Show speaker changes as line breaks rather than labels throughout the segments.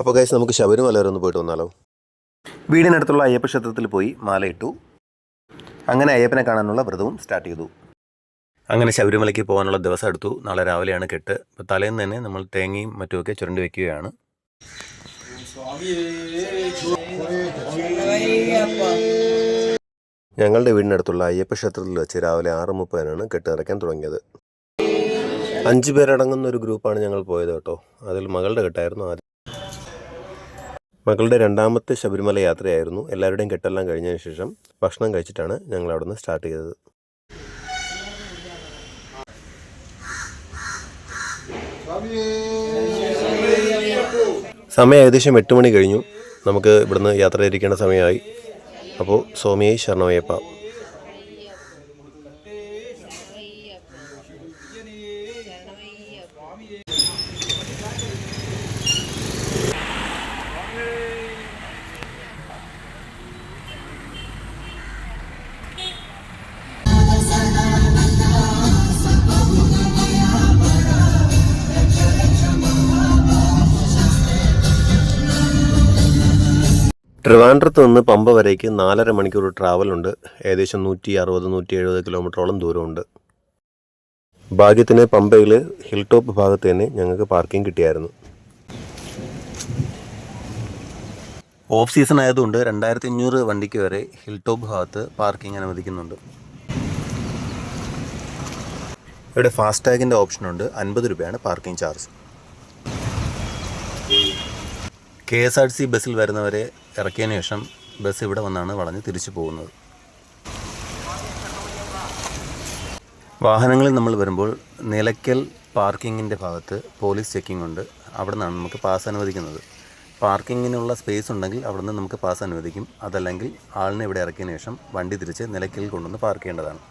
അപ്പോൾ ഗൈസ് നമുക്ക് ശബരിമല വരെ ഒന്ന് പോയിട്ട് വന്നാലോ. വീടിനടുത്തുള്ള അയ്യപ്പ ക്ഷേത്രത്തിൽ പോയി മാലയിട്ടു. അങ്ങനെ അയ്യപ്പനെ കാണാനുള്ള വ്രതവും സ്റ്റാർട്ട് ചെയ്തു. അങ്ങനെ ശബരിമലയ്ക്ക് പോകാനുള്ള ദിവസം എടുത്തു. നാളെ രാവിലെയാണ് കെട്ട്. അപ്പോൾ തലേന്ന് തന്നെ നമ്മൾ തേങ്ങയും മറ്റുമൊക്കെ ചുരണ്ടി വയ്ക്കുകയാണ്. ഞങ്ങളുടെ വീടിനടുത്തുള്ള അയ്യപ്പ ക്ഷേത്രത്തിൽ വെച്ച് രാവിലെ 6:30 കെട്ട് നിറയ്ക്കാൻ തുടങ്ങിയത്. 5 പേരടങ്ങുന്ന ഒരു ഗ്രൂപ്പാണ് ഞങ്ങൾ പോയത് കേട്ടോ. അതിൽ മകളുടെ കെട്ടായിരുന്നു ആദ്യം. മകളുടെ രണ്ടാമത്തെ ശബരിമല യാത്രയായിരുന്നു. എല്ലാവരുടെയും കെട്ടെല്ലാം കഴിഞ്ഞതിന് ശേഷം ഭക്ഷണം കഴിച്ചിട്ടാണ് ഞങ്ങൾ അവിടെ നിന്ന് സ്റ്റാർട്ട് ചെയ്തത്. സമയം ഏകദേശം 8 മണി കഴിഞ്ഞു. നമുക്ക് ഇവിടുന്ന് യാത്ര തിരിക്കേണ്ട സമയമായി. അപ്പോൾ സ്വാമിയെ ശരണമയ്യപ്പ. ട്രിവാൻഡ്രത്ത് നിന്ന് പമ്പ വരേക്ക് 4.5 മണിക്കൂർ ട്രാവലുണ്ട്. ഏകദേശം 160-170 കിലോമീറ്ററോളം ദൂരമുണ്ട്. ഭാഗ്യത്തിന് പമ്പയിൽ ഹിൽ ടോപ്പ് ഭാഗത്ത് തന്നെ ഞങ്ങൾക്ക് പാർക്കിംഗ് കിട്ടിയായിരുന്നു. ഓഫ് സീസൺ ആയതുകൊണ്ട് 2500 വണ്ടിക്ക് വരെ ഹിൽ ടോപ്പ് ഭാഗത്ത് പാർക്കിംഗ് അനുവദിക്കുന്നുണ്ട്. ഇവിടെ ഫാസ്ടാഗിൻ്റെ ഓപ്ഷനുണ്ട്. 50 രൂപയാണ് പാർക്കിംഗ് ചാർജ്. KSRTC ബസ്സിൽ വരുന്നവരെ ഇറക്കിയതിന് ശേഷം ബസ് ഇവിടെ വന്നാണ് വളഞ്ഞ് തിരിച്ചു പോകുന്നത്. വാഹനങ്ങളിൽ നമ്മൾ വരുമ്പോൾ നിലയ്ക്കൽ പാർക്കിങ്ങിൻ്റെ ഭാഗത്ത് പോലീസ് ചെക്കിംഗ് ഉണ്ട്. അവിടെ നിന്നാണ് നമുക്ക് പാസ് അനുവദിക്കുന്നത്. പാർക്കിങ്ങിനുള്ള സ്പേസ് ഉണ്ടെങ്കിൽ അവിടെ നിന്ന് നമുക്ക് പാസ് അനുവദിക്കും. അതല്ലെങ്കിൽ ആളിനെ ഇവിടെ ഇറക്കിയതിന് ശേഷം വണ്ടി തിരിച്ച് നിലയ്ക്കൽ കൊണ്ടുവന്ന് പാർക്ക് ചെയ്യേണ്ടതാണ്.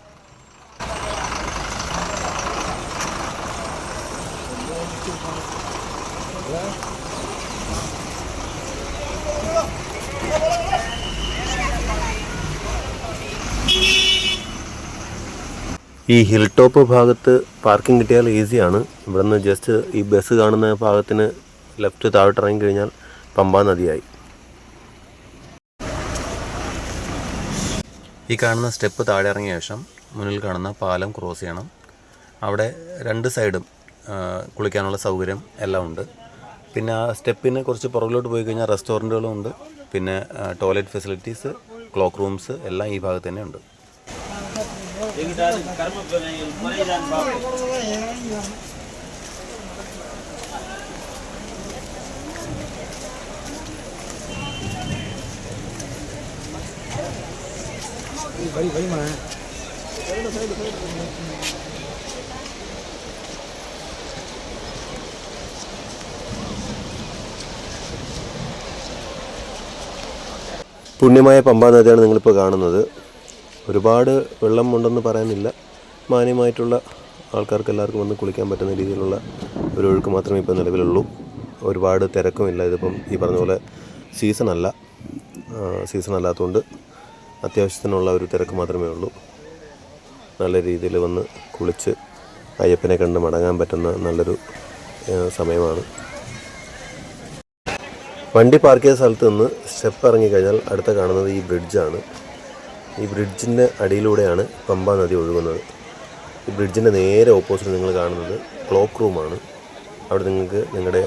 ഈ ഹിൽ ടോപ്പ് ഭാഗത്ത് പാർക്കിംഗ് കിട്ടിയാൽ ഈസിയാണ്. ഇവിടുന്ന് ജസ്റ്റ് ഈ ബസ് കാണുന്ന ഭാഗത്തിന് ലെഫ്റ്റ് താഴോട്ട് ഇറങ്ങി കഴിഞ്ഞാൽ പമ്പാ നദിയായി. ഈ കാണുന്ന സ്റ്റെപ്പ് താഴെ ഇറങ്ങിയ ശേഷം മുന്നിൽ കാണുന്ന പാലം ക്രോസ് ചെയ്യണം. അവിടെ 2 സൈഡും കുളിക്കാനുള്ള സൗകര്യം എല്ലാം ഉണ്ട്. പിന്നെ ആ സ്റ്റെപ്പിന് കുറച്ച് പുറകിലോട്ട് പോയി കഴിഞ്ഞാൽ റെസ്റ്റോറൻറ്റുകളും ഉണ്ട്. പിന്നെ ടോയ്ലറ്റ് ഫെസിലിറ്റീസ്, ക്ലോക്ക് റൂംസ് എല്ലാം ഈ ഭാഗത്ത് തന്നെ ഉണ്ട്. പുണ്യമായ പമ്പാ നദിയാണ് നിങ്ങളിപ്പോൾ കാണുന്നത്. ഒരുപാട് വെള്ളം ഉണ്ടെന്ന് പറയാനില്ല. മാന്യമായിട്ടുള്ള ആൾക്കാർക്ക് എല്ലാവർക്കും വന്ന് കുളിക്കാൻ പറ്റുന്ന രീതിയിലുള്ള ഒരു ഒഴുക്ക് മാത്രമേ ഇപ്പോൾ നിലവിലുള്ളൂ. ഒരുപാട് തിരക്കുമില്ല. ഇതിപ്പം ഈ പറഞ്ഞ പോലെ സീസൺ അല്ലാത്തതുകൊണ്ട് അത്യാവശ്യത്തിനുള്ള ഒരു തിരക്ക് മാത്രമേ ഉള്ളൂ. നല്ല രീതിയിൽ വന്ന് കുളിച്ച് അയ്യപ്പനെ കണ്ട് മടങ്ങാൻ പറ്റുന്ന നല്ലൊരു സമയമാണ്. വണ്ടി പാർക്ക് ചെയ്ത സ്ഥലത്ത് നിന്ന് സ്റ്റെപ്പ് ഇറങ്ങിക്കഴിഞ്ഞാൽ അടുത്ത കാണുന്നത് ഈ ബ്രിഡ്ജാണ്. ഈ ബ്രിഡ്ജിൻ്റെ അടിയിലൂടെയാണ് പമ്പാ നദി ഒഴുകുന്നത്. ഈ ബ്രിഡ്ജിൻ്റെ നേരെ ഓപ്പോസിറ്റ് നിങ്ങൾ കാണുന്നത് ക്ലോക്ക് റൂമാണ്. അവിടെ നിങ്ങൾക്ക് നിങ്ങളുടെ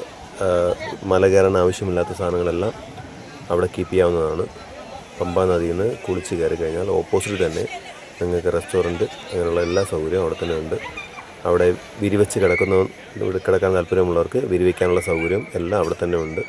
മല കയറാൻ ആവശ്യമില്ലാത്ത സാധനങ്ങളെല്ലാം അവിടെ കീപ്പ് ചെയ്യാവുന്നതാണ്. പമ്പാ നദിയിൽ നിന്ന് കുളിച്ച് കയറി കഴിഞ്ഞാൽ ഓപ്പോസിറ്റ് തന്നെ നിങ്ങൾക്ക് റെസ്റ്റോറൻറ്റ് അങ്ങനെയുള്ള എല്ലാ സൗകര്യവും അവിടെ തന്നെ ഉണ്ട്. അവിടെ വിരിവെച്ച് കിടക്കാൻ താല്പര്യമുള്ളവർക്ക് വിരിവയ്ക്കാനുള്ള സൗകര്യം എല്ലാം അവിടെ തന്നെ ഉണ്ട്.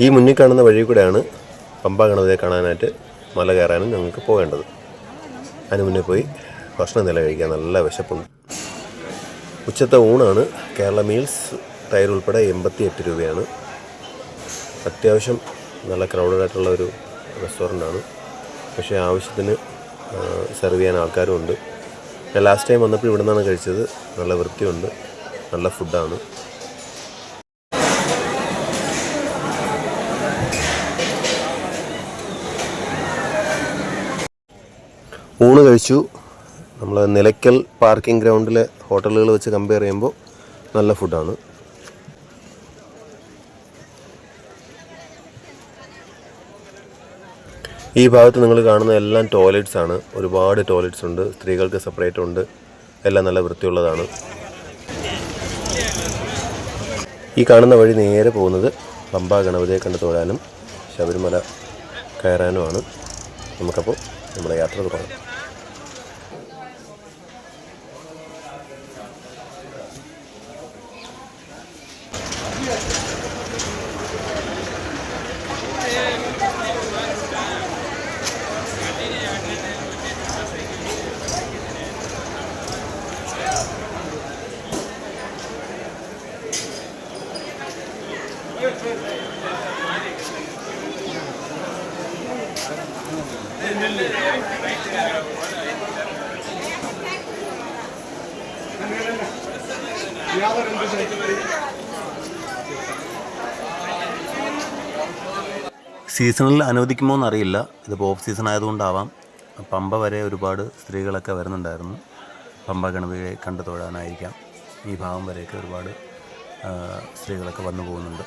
ഈ മുന്നിൽ കാണുന്ന വഴി കൂടെയാണ് പമ്പ ഗണപതിയെ കാണാനായിട്ട് മല കയറാനും ഞങ്ങൾക്ക് പോകേണ്ടത്. അതിന് മുന്നേ പോയി ഭക്ഷണം നില കഴിക്കാൻ നല്ല വിശപ്പുണ്ട്. ഉച്ചത്തെ ഊണാണ്. കേരള മീൽസ് തൈര് ഉൾപ്പെടെ 88 രൂപയാണ്. അത്യാവശ്യം നല്ല ക്രൗഡഡായിട്ടുള്ള ഒരു റെസ്റ്റോറൻ്റാണ്. പക്ഷേ ആവശ്യത്തിന് സെർവ് ചെയ്യാൻ ആൾക്കാരും ഉണ്ട്. ഞാൻ ലാസ്റ്റ് ടൈം വന്നപ്പോൾ ഇവിടെ നിന്നാണ് കഴിച്ചത്. നല്ല വൃത്തിയുണ്ട്, നല്ല ഫുഡാണ്. ഊണ് കഴിച്ചു. നമ്മൾ നിലയ്ക്കൽ പാർക്കിംഗ് ഗ്രൗണ്ടിലെ ഹോട്ടലുകൾ വെച്ച് കമ്പയർ ചെയ്യുമ്പോൾ നല്ല ഫുഡാണ്. ഈ ഭാഗത്ത് നിങ്ങൾ കാണുന്ന എല്ലാം ടോയ്ലറ്റ്സ് ആണ്. ഒരുപാട് ടോയ്ലറ്റ്സ് ഉണ്ട്. സ്ത്രീകൾക്ക് സെപ്പറേറ്റ് ഉണ്ട്. എല്ലാം നല്ല വൃത്തിയുള്ളതാണ്. ഈ കാണുന്ന വഴി നേരെ പോകുന്നത് പമ്പ ഗണപതിയെ കണ്ട് തൊഴാനും ശബരിമല കയറാനുമാണ്. നമുക്കപ്പോൾ നമ്മുടെ യാത്ര തുടങ്ങാം. സീസണിൽ അനുവദിക്കുമോ എന്നറിയില്ല. ഇതിപ്പോൾ ഓഫ് സീസൺ ആയതുകൊണ്ടാവാം. പമ്പ വരെ ഒരുപാട് സ്ത്രീകളൊക്കെ വരുന്നുണ്ടായിരുന്നു. പമ്പ ഗണപതിയെ കണ്ടു തൊഴാനായിരിക്കാം. ഈ ഭാഗം വരെയൊക്കെ ഒരുപാട് സ്ത്രീകളൊക്കെ വന്നു പോകുന്നുണ്ട്.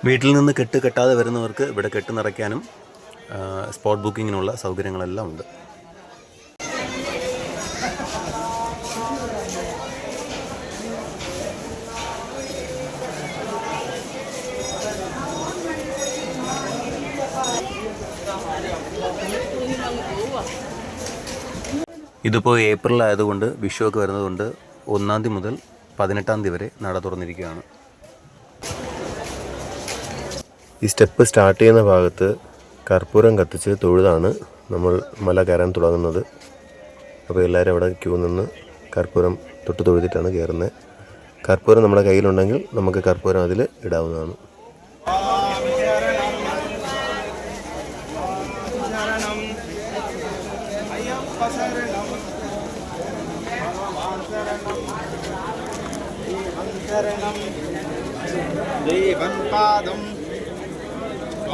വീട്ടിൽ നിന്ന് കെട്ടാതെ വരുന്നവർക്ക് ഇവിടെ കെട്ട് നിറയ്ക്കാനും സ്പോട്ട് ബുക്കിങ്ങിനുള്ള സൗകര്യങ്ങളെല്ലാം ഉണ്ട്. ഇതിപ്പോൾ ഏപ്രിൽ ആയതുകൊണ്ട് വിഷുവൊക്കെ വരുന്നതുകൊണ്ട് 1-ാം തീയതി മുതൽ 18-ാം തീയതി വരെ നട തുറന്നിരിക്കുകയാണ്. ഈ സ്റ്റെപ്പ് സ്റ്റാർട്ട് ചെയ്യുന്ന ഭാഗത്ത് കർപ്പൂരം കത്തിച്ച് തൊഴുതാണ് നമ്മൾ മല കയറാൻ തുടങ്ങുന്നത്. അപ്പോൾ എല്ലാവരും അവിടെ ക്യൂ നിന്ന് കർപ്പൂരം തൊട്ട് തൊഴുതിട്ടാണ് കയറുന്നത്. കർപ്പൂരം നമ്മുടെ കയ്യിലുണ്ടെങ്കിൽ നമുക്ക് കർപ്പൂരം അതിൽ ഇടാവുന്നതാണ്.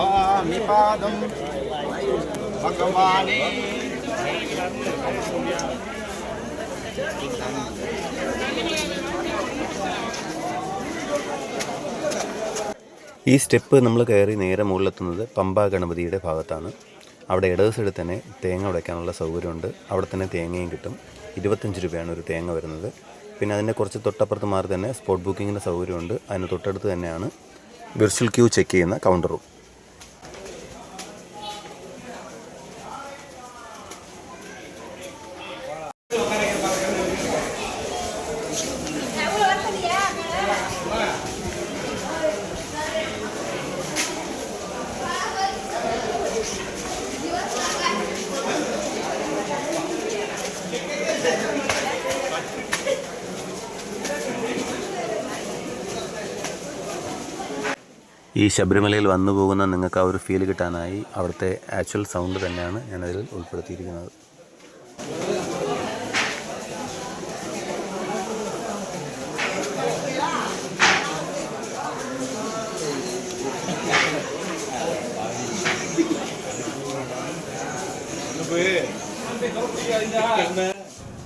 സ്വാമിപാദം ഭഗവാനേ.
ഈ സ്റ്റെപ്പ് നമ്മൾ കയറി നേരെ മുകളിലെത്തുന്നത് പമ്പ ഗണപതിയുടെ ഭാഗത്താണ്. അവിടെ ഇടത് സൈഡിൽ തന്നെ തേങ്ങ ഉടയ്ക്കാനുള്ള സൗകര്യമുണ്ട്. അവിടെ തന്നെ തേങ്ങയും കിട്ടും. 25 രൂപയാണ് ഒരു തേങ്ങ വരുന്നത്. പിന്നെ അതിൻ്റെ കുറച്ച് തൊട്ടപ്പുറത്ത് മാറി തന്നെ സ്പോട്ട് ബുക്കിങ്ങിൻ്റെ സൗകര്യമുണ്ട്. അതിന് തൊട്ടടുത്ത് തന്നെയാണ് വിർച്വൽ ക്യൂ ചെക്ക് ചെയ്യുന്ന കൗണ്ടറും. ഈ ശബരിമലയിൽ വന്നു പോകുന്ന നിങ്ങൾക്ക് ആ ഒരു ഫീൽ കിട്ടാനായി അവിടുത്തെ ആക്ച്വൽ സൗണ്ട് തന്നെയാണ് ഞാനതിൽ ഉൾപ്പെടുത്തിയിരിക്കുന്നത്.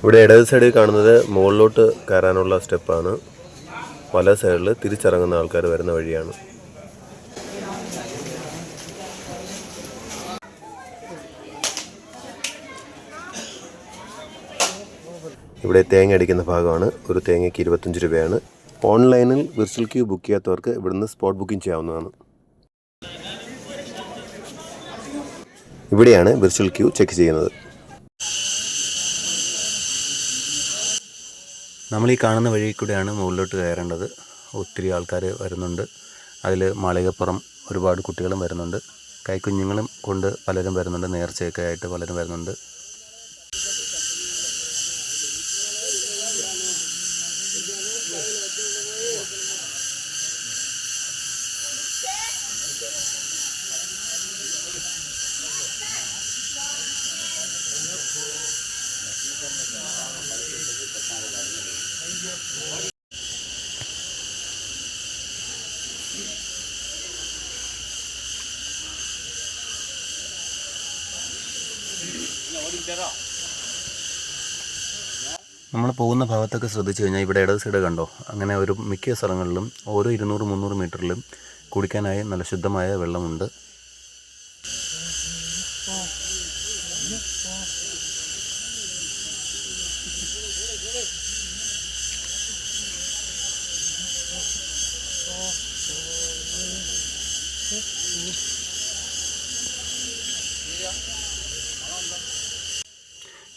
ഇവിടെ ഇടത് സൈഡിൽ കാണുന്നത് മുകളിലോട്ട് കയറാനുള്ള സ്റ്റെപ്പാണ്. പല സൈഡിൽ തിരിച്ചിറങ്ങുന്ന ആൾക്കാർ വരുന്ന വഴിയാണ്. ഇവിടെ തേങ്ങ അടിക്കുന്ന ഭാഗമാണ്. ഒരു തേങ്ങയ്ക്ക് 25 രൂപയാണ്. ഓൺലൈനിൽ വിർച്വൽ ക്യൂ ബുക്ക് ചെയ്യാത്തവർക്ക് ഇവിടുന്ന് സ്പോട്ട് ബുക്കിംഗ് ചെയ്യാവുന്നതാണ്. ഇവിടെയാണ് വിർച്വൽ ക്യൂ ചെക്ക് ചെയ്യുന്നത്. നമ്മൾ ഈ കാണുന്ന വഴി കൂടെയാണ് മുകളിലോട്ട് കയറേണ്ടത്. ഒത്തിരി ആൾക്കാർ വരുന്നുണ്ട്. അതിൽ മാളികപ്പുറം ഒരുപാട് കുട്ടികളും വരുന്നുണ്ട്. കൈക്കുഞ്ഞുങ്ങളും കൊണ്ട് പലരും വരുന്നുണ്ട്. നേർച്ചയൊക്കെ ആയിട്ട് പലരും വരുന്നുണ്ട്. നമ്മൾ പോകുന്ന ഭാഗത്തൊക്കെ ശ്രദ്ധിച്ചു കഴിഞ്ഞാൽ ഇവിടെ ഇടത് സൈഡ് കണ്ടോ, അങ്ങനെ ഒരു മിക്ക സ്ഥലങ്ങളിലും ഓരോ 200-300 മീറ്ററിലും കുടിക്കാനായി നല്ല ശുദ്ധമായ വെള്ളമുണ്ട്.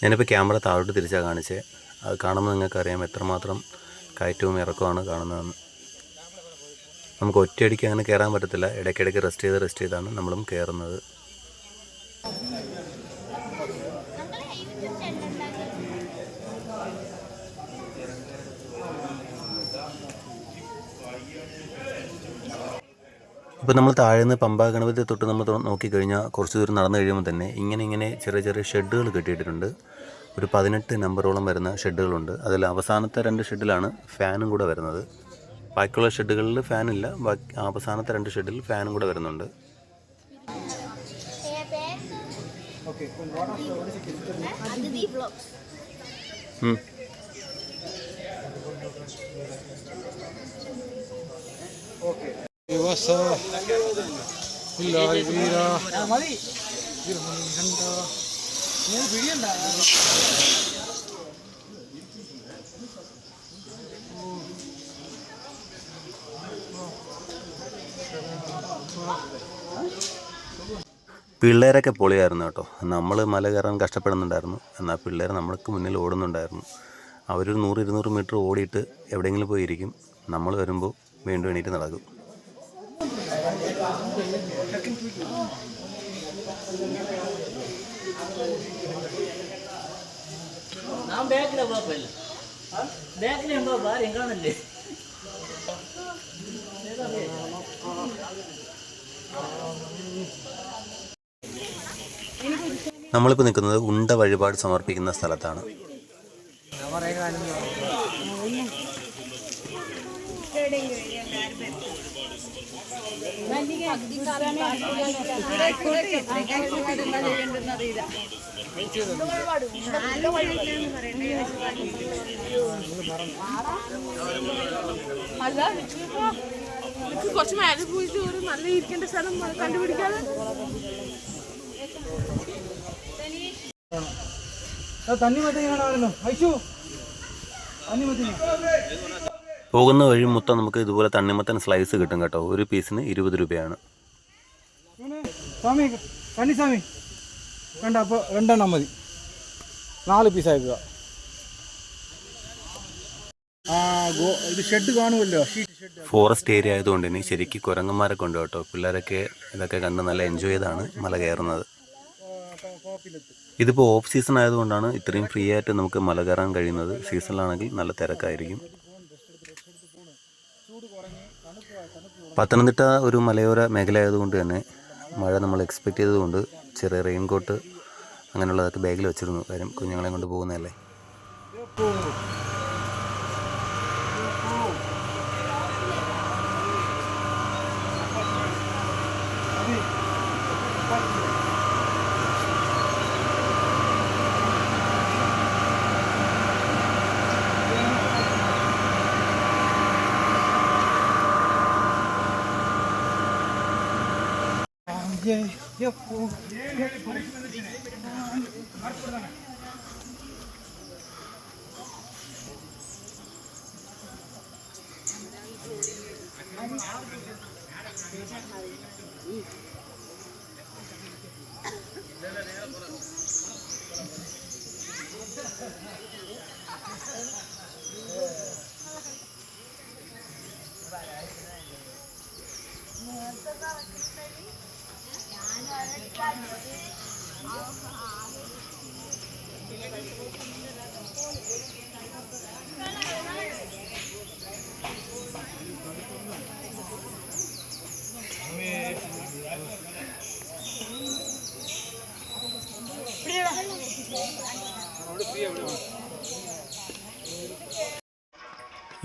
ഞാനിപ്പോൾ ക്യാമറ താഴോട്ട് തിരിച്ചാണ് കാണിച്ചത്. അത് കാണുമ്പോൾ നിങ്ങൾക്കറിയാം എത്രമാത്രം കയറ്റവും ഇറക്കമാണ് കാണുന്നതെന്ന്. നമുക്ക് ഒറ്റയടിക്ക് അങ്ങനെ കയറാൻ പറ്റത്തില്ല. ഇടയ്ക്കിടയ്ക്ക് റെസ്റ്റ് ചെയ്താണ് നമ്മളും കയറുന്നത്. ഇപ്പോൾ നമ്മൾ താഴെ നിന്ന് പമ്പ ഗണപതി തൊട്ട് നമ്മൾ നോക്കിക്കഴിഞ്ഞാൽ കുറച്ച് ദൂരം നടന്നു കഴിയുമ്പോൾ തന്നെ ഇങ്ങനെ ചെറിയ ചെറിയ ഷെഡുകൾ കെട്ടിയിട്ടുണ്ട്. ഒരു 18 നമ്പറോളം വരുന്ന ഷെഡുകളുണ്ട്. അതിൽ അവസാനത്തെ 2 ഷെഡിലാണ് ഫാനും കൂടെ വരുന്നത്. ബാക്കിയുള്ള ഷെഡുകളിൽ ഫാനില്ല. അവസാനത്തെ 2 ഷെഡിൽ ഫാനും കൂടെ വരുന്നുണ്ട്. പിള്ളേരൊക്കെ പൊളിയായിരുന്നു കേട്ടോ. നമ്മൾ മല കയറാൻ കഷ്ടപ്പെടുന്നുണ്ടായിരുന്നു. എന്നാൽ പിള്ളേർ നമ്മൾക്ക് മുന്നിൽ ഓടുന്നുണ്ടായിരുന്നു. അവരൊരു 100-200 മീറ്റർ ഓടിയിട്ട് എവിടെയെങ്കിലും പോയി ഇരിക്കും. നമ്മൾ വരുമ്പോൾ വീണ്ടും എണീറ്റ് നടക്കും. നമ്മളിപ്പോൾ നിൽക്കുന്നത് ഉണ്ട വഴിപാട് സമർപ്പിക്കുന്ന സ്ഥലത്താണ്.
കുറച്ച് മേലെ പോയിട്ട് ഒരു നല്ല ഇരിക്കേണ്ട സ്ഥലം കണ്ടുപിടിക്കാതെ
പോകുന്ന വഴി മൊത്തം നമുക്ക് ഇതുപോലെ തണ്ണിമത്തൻ സ്ലൈസ് കിട്ടും കേട്ടോ. ഒരു പീസിന് 20 രൂപയാണ്.
സ്വാമി കണ്ട, അപ്പോൾ 2 മതി, 4 പീസാക്കുക. ഇത് ഷെഡ് കാണുമല്ലോ,
ഫോറസ്റ്റ് ഏരിയ ആയതുകൊണ്ട് തന്നെ ശരിക്കും കുരങ്ങന്മാരൊക്കെ ഉണ്ട് കേട്ടോ. പിള്ളേരൊക്കെ ഇതൊക്കെ കണ്ട് നല്ല എൻജോയ് ചെയ്താണ് മല കയറുന്നത്. ഇതിപ്പോൾ ഓഫ് സീസൺ ആയതുകൊണ്ടാണ് ഇത്രയും ഫ്രീ ആയിട്ട് നമുക്ക് മല കയറാൻ കഴിയുന്നത്. സീസണിലാണെങ്കിൽ നല്ല തിരക്കായിരിക്കും. പത്തനംതിട്ട ഒരു മലയോര മേഖല ആയതുകൊണ്ട് തന്നെ മഴ നമ്മൾ എക്സ്പെക്റ്റ് ചെയ്തതുകൊണ്ട് ചെറിയ റെയിൻകോട്ട് അങ്ങനെയുള്ളതൊക്കെ ബാഗിൽ വെച്ചിരുന്നു. കാര്യം കുഞ്ഞുങ്ങളെ കൊണ്ട് പോകുന്നതല്ലേ.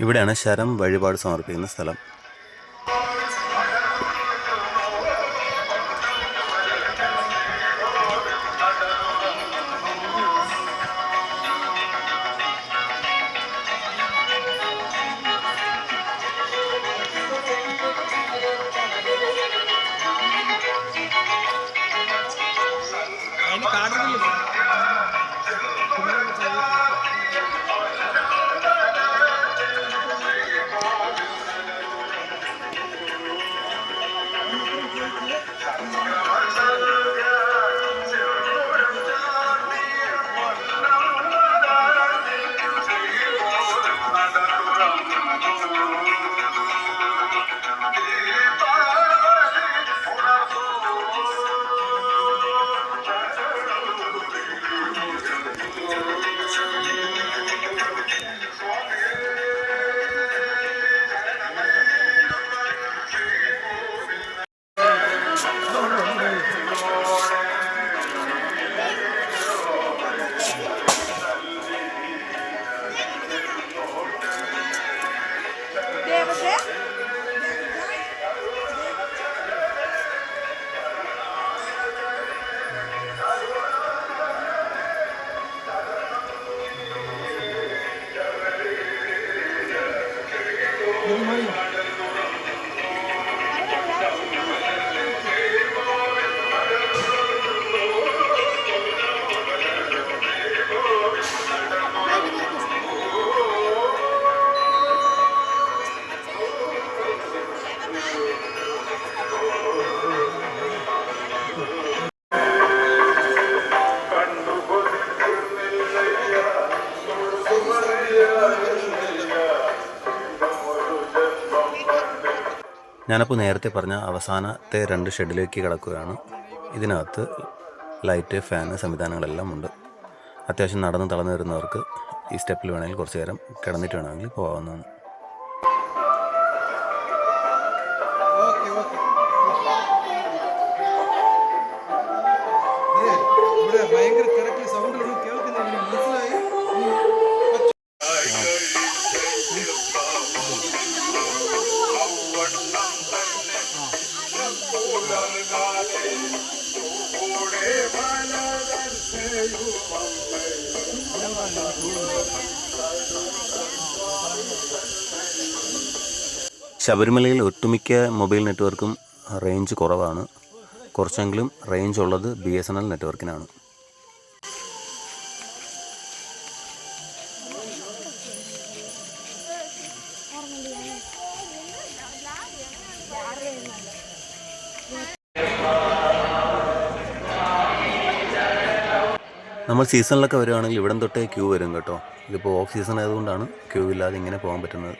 ഇവിടെയാണ് ശരം വഴിപാട് സമർപ്പിക്കുന്ന സ്ഥലം. ഞാനപ്പോൾ നേരത്തെ പറഞ്ഞ അവസാനത്തെ 2 ഷെഡിലേക്ക് കിടക്കുകയാണ്. ഇതിനകത്ത് ലൈറ്റ്, ഫാന് സംവിധാനങ്ങളെല്ലാം ഉണ്ട്. അത്യാവശ്യം നടന്ന് തളർന്നു വരുന്നവർക്ക് ഈ സ്റ്റെപ്പിൽ വേണമെങ്കിൽ കുറച്ച് നേരം കിടന്നിട്ട് വേണമെങ്കിൽ പോകാവുന്നതാണ്.
ഭയങ്കര തിരക്കിൽ സൗണ്ടിലൊന്നും കേൾക്കുന്നില്ല, മനസ്സിലായി?
ശബരിമലയിൽ ഒട്ടുമിക്ക മൊബൈൽ നെറ്റ്വർക്കും റേഞ്ച് കുറവാണ്. കുറച്ചെങ്കിലും റേഞ്ച് ഉള്ളത് BSNL നെറ്റ്വർക്കിനാണ്. നമ്മൾ സീസണിലൊക്കെ വരുവാണെങ്കിൽ ഇവിടം തൊട്ടേ ക്യൂ വരും കേട്ടോ. ഇതിപ്പോൾ ഓഫ് സീസൺ ആയതുകൊണ്ടാണ് ക്യൂ ഇല്ലാതെ ഇങ്ങനെ പോകാൻ പറ്റുന്നത്.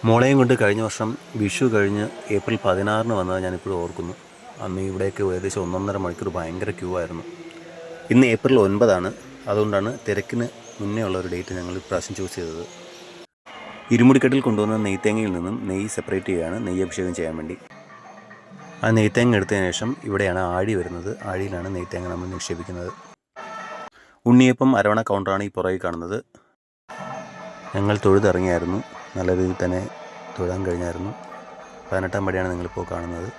മോളെയും കൊണ്ട് കഴിഞ്ഞ വർഷം വിഷു കഴിഞ്ഞ് ഏപ്രിൽ 16 വന്നത് ഞാനിപ്പോഴും ഓർക്കുന്നു. അന്ന് ഇവിടേക്ക് ഏകദേശം 1.5 മണിക്കൂർ ഭയങ്കര ക്യൂ ആയിരുന്നു. ഇന്ന് ഏപ്രിൽ 9 അതുകൊണ്ടാണ് തിരക്കിന് മുന്നേ ഉള്ള ഒരു ഡേറ്റ് ഞങ്ങൾ ഇപ്രാവശ്യം ചൂസ് ചെയ്തത്. ഇരുമുടിക്കെട്ടിൽ കൊണ്ടുവന്ന നെയ്ത്തേങ്ങയിൽ നിന്നും നെയ്യ് സെപ്പറേറ്റ് ചെയ്യുകയാണ്, നെയ്യ് അഭിഷേകം ചെയ്യാൻ വേണ്ടി. ആ നെയ്ത്തേങ്ങ എടുത്തതിന് ശേഷം ഇവിടെയാണ് ആഴി വരുന്നത്. ആഴിയിലാണ് നെയ്ത്തേങ്ങ നമ്മൾ നിക്ഷേപിക്കുന്നത്. ഉണ്ണിയപ്പം അരവണ കൗണ്ടറാണ് ഈ പുറകിൽ കാണുന്നത്. ഞങ്ങൾ തൊഴുതിറങ്ങിയായിരുന്നു. നല്ല രീതിയിൽ തന്നെ തൊഴാൻ കഴിഞ്ഞായിരുന്നു. 18-ാം പടിയാണ് നിങ്ങളിപ്പോൾ കാണുന്നത്.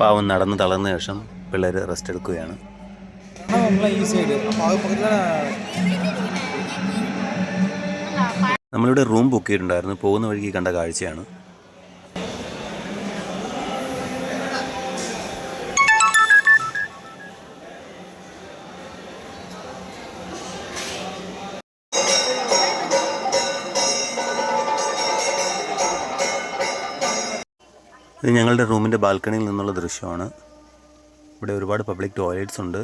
പാവം നടന്ന് തളർന്ന ശേഷം പിള്ളേർ റെസ്റ്റ് എടുക്കുകയാണ്.
നമ്മളെ ഈ സൈഡ് അപ്പോൾ അത് പക്കത്തിൽ
നമ്മളിവിടെ റൂം ബുക്ക് ചെയ്തിട്ടുണ്ടായിരുന്നു. പോകുന്ന വഴിക്ക് കണ്ട കാഴ്ചയാണ്. ഇത് ഞങ്ങളുടെ റൂമിൻ്റെ ബാൽക്കണിയിൽ നിന്നുള്ള ദൃശ്യമാണ്. ഇവിടെ ഒരുപാട് പബ്ലിക് ടോയ്ലറ്റ്സ് ഉണ്ട്.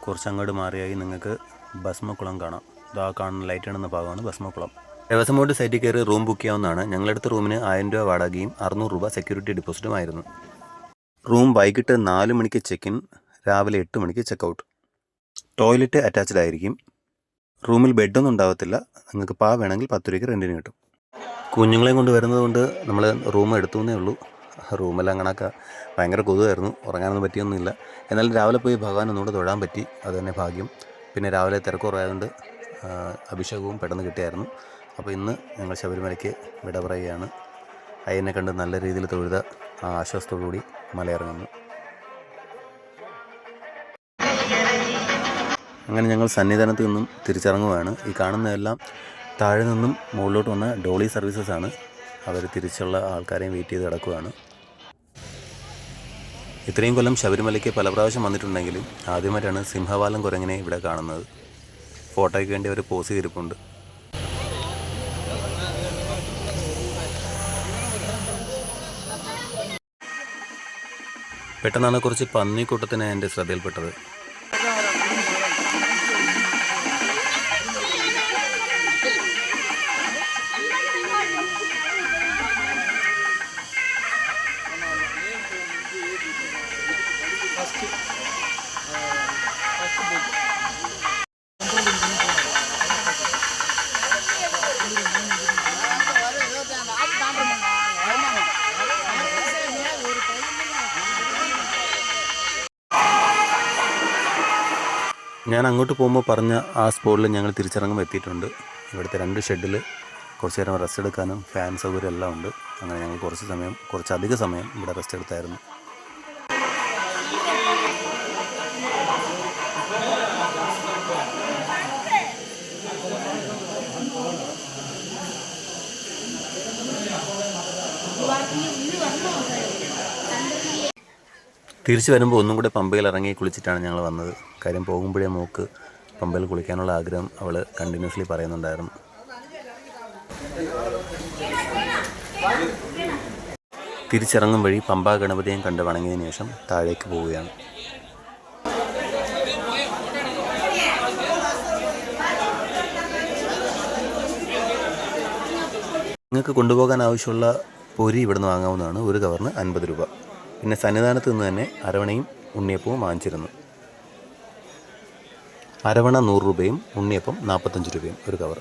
കുറച്ചങ്ങോട്ട് മാറിയായി നിങ്ങൾക്ക് ഭസ്മക്കുളം കാണാം. ഇതാ കാണുന്ന ലൈറ്റ് ഇടുന്ന ഭാഗമാണ് ഭസ്മക്കുളം. ദേവസ്വം ബോർഡ് സൈറ്റിൽ കയറി റൂം ബുക്ക് ചെയ്യാവുന്നതാണ്. ഞങ്ങളെടുത്ത റൂമിന് 1000 രൂപ വാടകയും 600 രൂപ സെക്യൂരിറ്റി ഡിപ്പോസിറ്റുമായിരുന്നു. റൂം വൈകിട്ട് 4 മണിക്ക് ചെക്ക് ഇൻ, രാവിലെ 8 മണിക്ക് ചെക്കൗട്ട്. ടോയ്ലറ്റ് അറ്റാച്ച്ഡ് ആയിരിക്കും. റൂമിൽ ബെഡൊന്നും ഉണ്ടാകത്തില്ല. നിങ്ങൾക്ക് വേണമെങ്കിൽ 10 രൂപയ്ക്ക് റെൻറ്റിന് കിട്ടും. കുഞ്ഞുങ്ങളെയും കൊണ്ട് വരുന്നത് കൊണ്ട് നമ്മൾ റൂം എടുത്തുവെന്നേ ഉള്ളൂ. റൂമെല്ലാം കണക്കാ. ഭയങ്കര കൊതുവായിരുന്നു. ഉറങ്ങാനൊന്നും പറ്റിയൊന്നുമില്ല. എന്നാലും രാവിലെ പോയി ഭഗവാൻ ഒന്നുകൂടെ തൊഴാൻ പറ്റി. അത് തന്നെ ഭാഗ്യം. പിന്നെ രാവിലെ തിരക്കുറവായതുകൊണ്ട് അഭിഷേകവും പെട്ടെന്ന് കിട്ടിയായിരുന്നു. അപ്പോൾ ഇന്ന് ഞങ്ങൾ ശബരിമലയ്ക്ക് വിട പറയുകയാണ്. അയ്യനെ കണ്ട് നല്ല രീതിയിൽ തൊഴുത ആശ്വാസത്തോടുകൂടി മലയിറങ്ങുന്നു. അങ്ങനെ ഞങ്ങൾ സന്നിധാനത്ത് നിന്നും തിരിച്ചിറങ്ങുകയാണ്. ഈ കാണുന്നതെല്ലാം താഴെ നിന്നും മുകളിലോട്ട് വന്ന ഡോളി സർവീസസ് ആണ്. അവർ തിരിച്ചുള്ള ആൾക്കാരെയും വെയിറ്റ് ചെയ്ത് കിടക്കുകയാണ്. ഇത്രയും കൊല്ലം ശബരിമലയ്ക്ക് പല പ്രാവശ്യം വന്നിട്ടുണ്ടെങ്കിലും ആദ്യമായിട്ടാണ് സിംഹവാലം കുരങ്ങനെ ഇവിടെ കാണുന്നത്. ഫോട്ടോയ്ക്ക് വേണ്ടി അവർ പോസ് ചെയ്തിരിപ്പുണ്ട്. പെട്ടെന്നാണ് കുറച്ച് പന്നിക്കൂട്ടത്തിന് എൻ്റെ ശ്രദ്ധയിൽപ്പെട്ടത്. ഞാൻ അങ്ങോട്ട് പോകുമ്പോൾ പറഞ്ഞ ആ സ്പോട്ടിൽ ഞങ്ങൾ തിരിച്ചിറങ്ങുമ്പോൾ എത്തിയിട്ടുണ്ട്. ഇവിടുത്തെ 2 ഷെഡിൽ കുറച്ച് നേരം റെസ്റ്റ് എടുക്കാനും ഫാൻ സൗകര്യം എല്ലാം ഉണ്ട്. അങ്ങനെ ഞങ്ങൾ കുറച്ചധിക സമയം ഇവിടെ റെസ്റ്റ് എടുത്തായിരുന്നു. തിരിച്ചു വരുമ്പോൾ ഒന്നും കൂടെ പമ്പയിൽ ഇറങ്ങി കുളിച്ചിട്ടാണ് ഞങ്ങൾ വന്നത്. കാര്യം പോകുമ്പോഴേ മോക്ക് പമ്പയിൽ കുളിക്കാനുള്ള ആഗ്രഹം അവൾ കണ്ടിന്യൂസ്ലി പറയുന്നുണ്ടായിരുന്നു. തിരിച്ചിറങ്ങും വഴി പമ്പാ ഗണപതിയും കണ്ട് വണങ്ങിയതിന് ശേഷം താഴേക്ക് പോവുകയാണ്. നിങ്ങൾക്ക് കൊണ്ടുപോകാൻ ആവശ്യമുള്ള പൊരി ഇവിടുന്ന് വാങ്ങാവുന്നതാണ്. ഒരു കവറിന് 50 രൂപ. പിന്നെ സന്നിധാനത്ത് നിന്ന് തന്നെ അരവണയും ഉണ്ണിയപ്പവും വാങ്ങിച്ചിരുന്നു. അരവണ 100 രൂപയും ഉണ്ണിയപ്പം 45 രൂപയും ഒരു കവർ.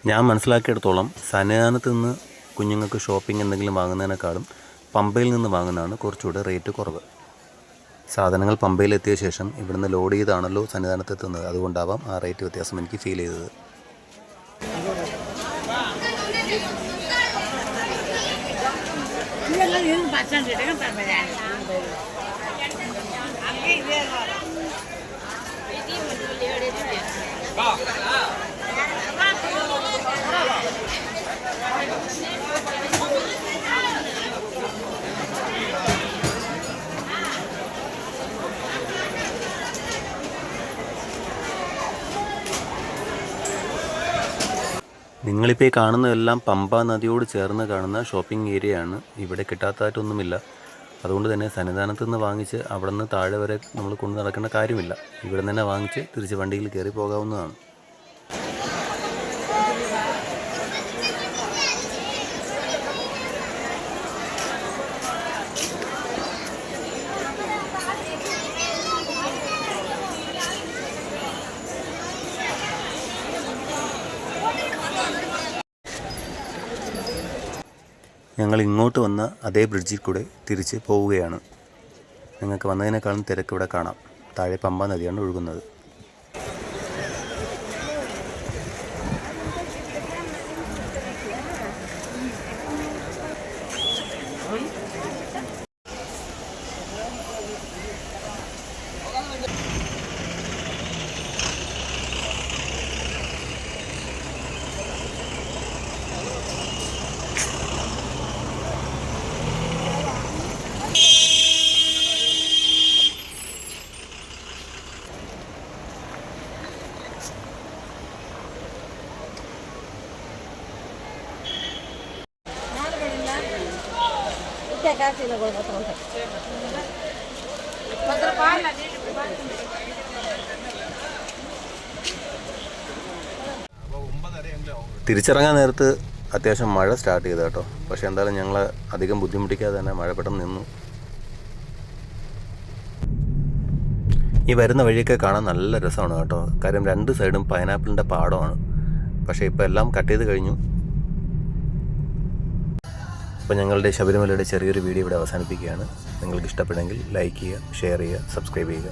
ഞാൻ മനസ്സിലാക്കിയെടുത്തോളം സന്നിധാനത്ത് നിന്ന് കുഞ്ഞുങ്ങൾക്ക് ഷോപ്പിംഗ് എന്തെങ്കിലും വാങ്ങുന്നതിനേക്കാളും പമ്പയിൽ നിന്ന് വാങ്ങുന്നതാണ് കുറച്ചുകൂടെ റേറ്റ് കുറവ്. സാധനങ്ങൾ പമ്പയിലെത്തിയ ശേഷം ഇവിടുന്ന് ലോഡ് ചെയ്താണല്ലോ സന്നിധാനത്ത് എത്തുന്നത്. അതുകൊണ്ടാവാം ആ റേറ്റ് വ്യത്യാസം എനിക്ക് ഫീൽ ചെയ്തത്. നിങ്ങളിപ്പോൾ ഈ കാണുന്നതെല്ലാം പമ്പ നദിയോട് ചേർന്ന് കാണുന്ന ഷോപ്പിംഗ് ഏരിയയാണ്. ഇവിടെ കിട്ടാത്തതായിട്ടൊന്നുമില്ല. അതുകൊണ്ട് തന്നെ സന്നിധാനത്ത് നിന്ന് വാങ്ങിച്ച് അവിടെ നിന്ന് താഴെ വരെ നമ്മൾ കൊണ്ടു നടക്കേണ്ട കാര്യമില്ല. ഇവിടെ നിന്ന് തന്നെ വാങ്ങിച്ച് തിരിച്ച് വണ്ടിയിൽ കയറി പോകാവുന്നതാണ്. ഞങ്ങൾ ഇങ്ങോട്ട് വന്ന അതേ ബ്രിഡ്ജിൽ കൂടെ തിരിച്ച് പോവുകയാണ്. നിങ്ങൾക്ക് വന്നതിനേക്കാളും തിരക്ക് ഇവിടെ കാണാം. താഴെ പമ്പ നദിയാണ് ഒഴുകുന്നത്. തിരിച്ചിറങ്ങാൻ നേരത്ത് അത്യാവശ്യം മഴ സ്റ്റാർട്ട് ചെയ്തു കേട്ടോ. പക്ഷേ എന്തായാലും ഞങ്ങൾ അധികം ബുദ്ധിമുട്ടിക്കാതെ തന്നെ മഴ പെട്ടെന്ന് നിന്നു. ഈ വരുന്ന വഴിയൊക്കെ കാണാൻ നല്ല രസമാണ് കേട്ടോ. കാര്യം 2 സൈഡും പൈനാപ്പിളിൻ്റെ പാടമാണ്. പക്ഷേ ഇപ്പോൾ എല്ലാം കട്ട് ചെയ്ത് കഴിഞ്ഞു. അപ്പോൾ ഞങ്ങളുടെ ശബരിമലയുടെ ചെറിയൊരു വീഡിയോ ഇവിടെ അവസാനിപ്പിക്കുകയാണ്. നിങ്ങൾക്ക് ഇഷ്ടപ്പെട്ടെങ്കിൽ ലൈക്ക് ചെയ്യുക, ഷെയർ ചെയ്യുക, സബ്സ്ക്രൈബ് ചെയ്യുക.